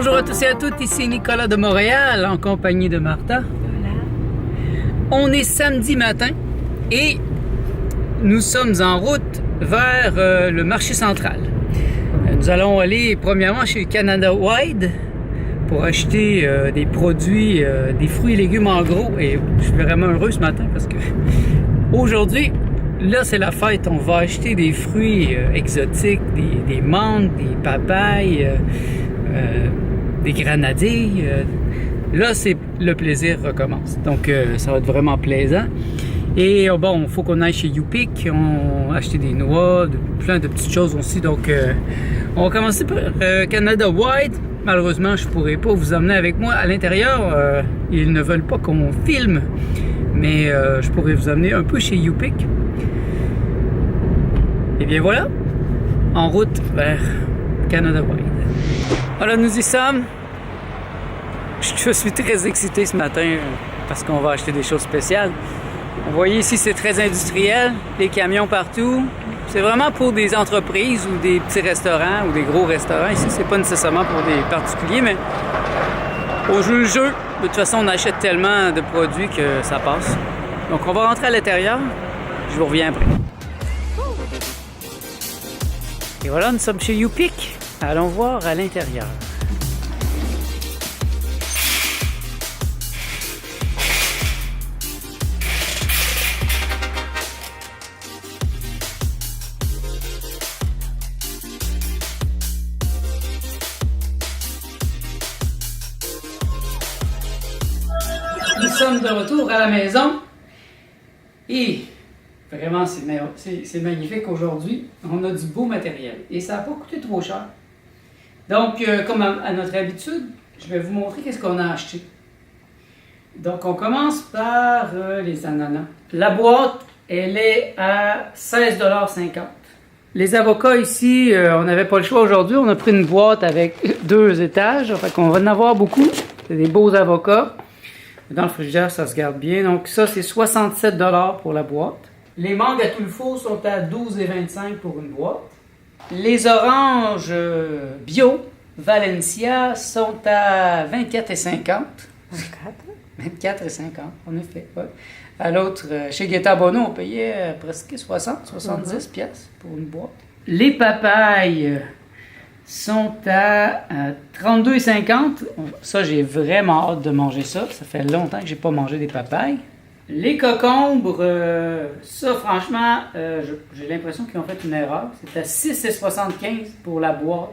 Bonjour à tous et à toutes, ici Nicolas de Montréal en compagnie de Martha. Voilà. On est samedi matin et nous sommes en route vers le marché central. Nous allons aller premièrement chez Canada Wide pour acheter des produits, des fruits et légumes en gros. Et je suis vraiment heureux ce matin parce que aujourd'hui, là c'est la fête. On va acheter des fruits exotiques, des mangues, des papayes, des grenadilles. Là, c'est le plaisir recommence. Donc, ça va être vraiment plaisant. Et bon, il faut qu'on aille chez YouPick. On a acheté des noix, plein de petites choses aussi. Donc, on va commencer par Canada Wide. Malheureusement, je ne pourrai pas vous emmener avec moi à l'intérieur. Ils ne veulent pas qu'on filme. Mais je pourrais vous emmener un peu chez YouPick. Et bien voilà, en route vers Canada Wide. Voilà, nous y sommes. Je suis très excité ce matin parce qu'on va acheter des choses spéciales. Vous voyez ici, c'est très industriel, les camions partout. C'est vraiment pour des entreprises ou des petits restaurants ou des gros restaurants. Ici, c'est pas nécessairement pour des particuliers, mais au jeu le jeu. De toute façon, on achète tellement de produits que ça passe. Donc, on va rentrer à l'intérieur. Je vous reviens après. Et voilà, nous sommes chez YouPick. Allons voir à l'intérieur. Nous sommes de retour à la maison et vraiment c'est magnifique aujourd'hui. On a du beau matériel et ça n'a pas coûté trop cher. Donc, comme à notre habitude, je vais vous montrer qu'est-ce qu'on a acheté. Donc, on commence par les ananas. La boîte, elle est à 16,50 $. Les avocats ici, on n'avait pas le choix aujourd'hui. On a pris une boîte avec 2 étages. Fait qu'on va en avoir beaucoup. C'est des beaux avocats. Dans le frigidaire, ça se garde bien. Donc, ça, c'est 67 $ pour la boîte. Les mangues à tout le four sont à 12,25 $ pour une boîte. Les oranges bio Valencia sont à 24,50 $. 24,50 $, en effet. Ouais. À l'autre, chez Guetta Bono, on payait presque 70 pièces pour une boîte. Les papayes sont à 32,50 $. Ça, j'ai vraiment hâte de manger ça. Ça fait longtemps que j'ai pas mangé des papayes. Les cocombres, ça, franchement, j'ai l'impression qu'ils ont fait une erreur. C'est à 6,75 $ pour la boîte.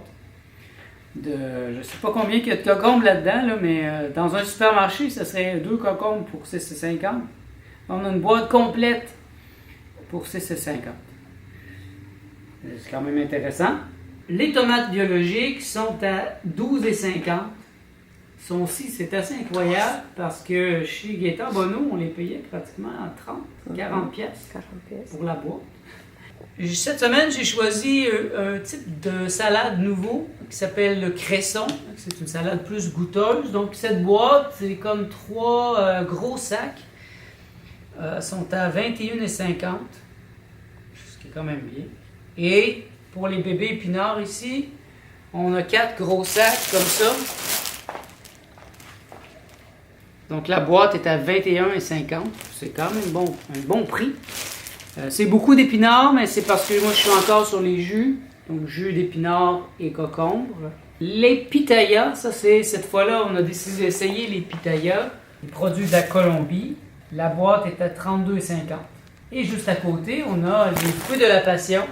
Je ne sais pas combien il y a de cocombres là-dedans, là, mais dans un supermarché, ça serait 2 cocombres pour 6,50 $. On a une boîte complète pour 6,50 $. C'est quand même intéressant. Les tomates biologiques sont à 12,50 $. Sont aussi, c'est assez incroyable parce que chez Guetta Bono, on les payait pratiquement à 40 pièces pour la boîte. Cette semaine, j'ai choisi un type de salade nouveau qui s'appelle le cresson. C'est une salade plus goûteuse. Donc, cette boîte, c'est comme 3 gros sacs. Sont à 21,50 $, ce qui est quand même bien. Et pour les bébés épinards ici, on a 4 gros sacs comme ça. Donc la boîte est à 21,50 $. C'est quand même un bon prix. C'est beaucoup d'épinards, mais c'est parce que moi je suis encore sur les jus. Donc jus d'épinards et cocombres. Les pitayas, ça c'est cette fois-là, on a décidé d'essayer les pitayas, les produits de la Colombie. La boîte est à 32,50 $. Et juste à côté, on a les fruits de la passion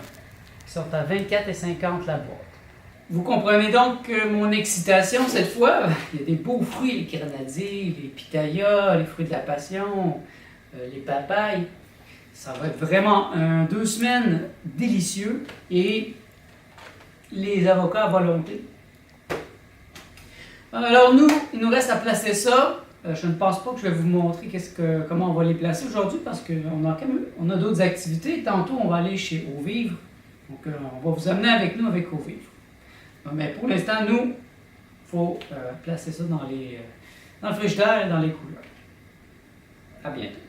qui sont à 24,50 $ la boîte. Vous comprenez donc mon excitation cette fois. Il y a des beaux fruits, les grenadilles, les pitayas, les fruits de la passion, les papayes. Ça va être vraiment 2 semaines délicieux et les avocats à volonté. Alors nous, il nous reste à placer ça. Je ne pense pas que je vais vous montrer comment on va les placer aujourd'hui parce qu'on a d'autres activités. Tantôt, on va aller chez Au Vivre. Donc, on va vous amener avec nous avec Au Vivre. Mais pour l'instant, nous, il faut placer ça dans le frigidaire et dans les couleurs. À bientôt.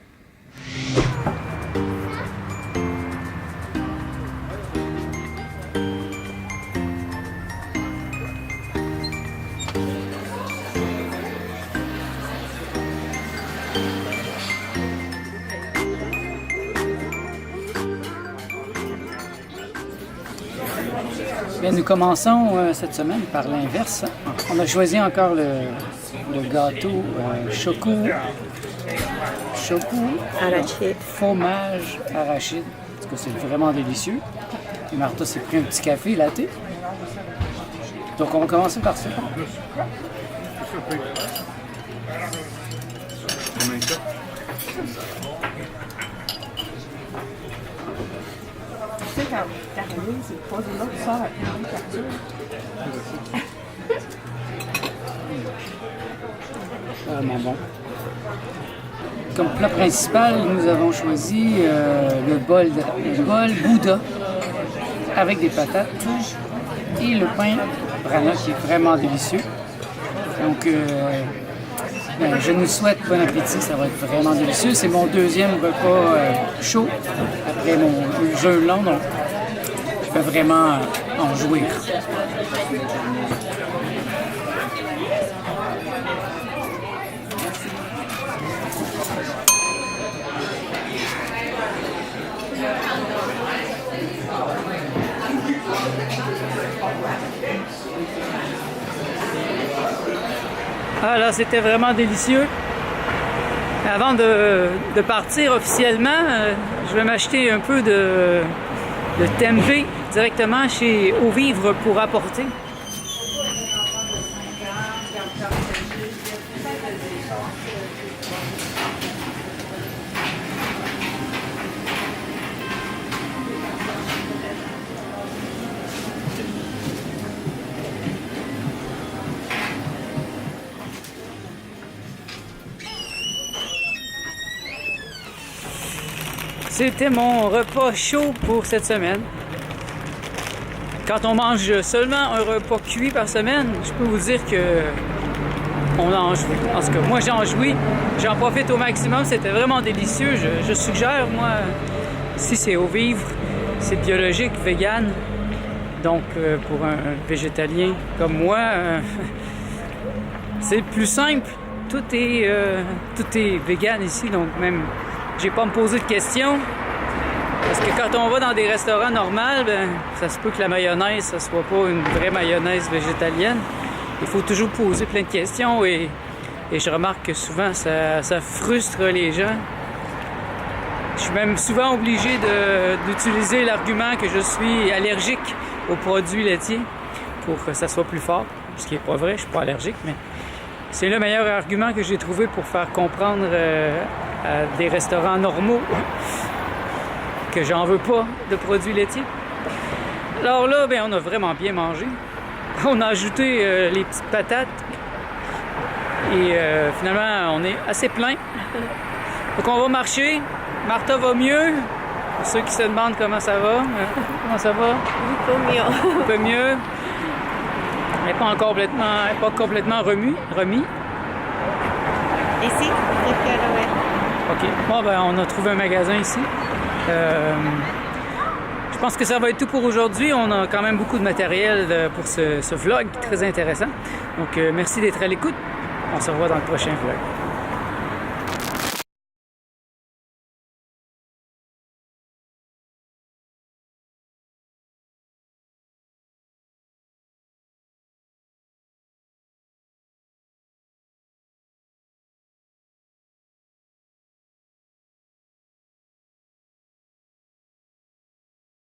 Bien, nous commençons cette semaine par l'inverse. On a choisi encore le gâteau choco Arachide. fromage arachide. Parce que c'est vraiment délicieux. Et Martha s'est pris un petit café latte. Donc on va commencer par ça. Tu sais, quand Caroline, c'est pas de là qui sort avec une capture. Vraiment bon. Comme plat principal, nous avons choisi le bol Bouddha avec des patates et le pain Brana qui est vraiment délicieux. Donc, je nous souhaite bon appétit, ça va être vraiment délicieux. C'est mon deuxième repas chaud après mon jeûne long, donc je peux vraiment en jouir. Ah là, c'était vraiment délicieux. Avant de partir officiellement, je vais m'acheter un peu de tempeh directement chez Au Vivre pour apporter. C'était mon repas chaud pour cette semaine. Quand on mange seulement un repas cuit par semaine, je peux vous dire que on en jouit. En tout cas, moi j'en jouis, j'en profite au maximum, c'était vraiment délicieux. Je suggère, moi, si c'est Au Vivre, c'est biologique, vegan. Donc pour un végétalien comme moi, c'est le plus simple. Tout est vegan ici, donc même j'ai pas à me poser de questions. Parce que quand on va dans des restaurants normaux, ben, ça se peut que la mayonnaise, ça soit pas une vraie mayonnaise végétalienne. Il faut toujours poser plein de questions et je remarque que souvent ça frustre les gens. Je suis même souvent obligé d'utiliser l'argument que je suis allergique aux produits laitiers pour que ça soit plus fort. Ce qui n'est pas vrai, je suis pas allergique, mais c'est le meilleur argument que j'ai trouvé pour faire comprendre à des restaurants normaux que j'en veux pas de produits laitiers. Alors là, ben, on a vraiment bien mangé. On a ajouté les petites patates et finalement, on est assez plein. Donc on va marcher. Martha va mieux. Pour ceux qui se demandent comment ça va. Comment ça va? Un peu mieux. Un peu mieux. Elle n'est pas complètement remis. Ici, c'est Caroline. OK. Bon, ben, on a trouvé un magasin ici. Je pense que ça va être tout pour aujourd'hui. On a quand même beaucoup de matériel pour ce vlog très intéressant. Donc, merci d'être à l'écoute. On se revoit dans le prochain vlog.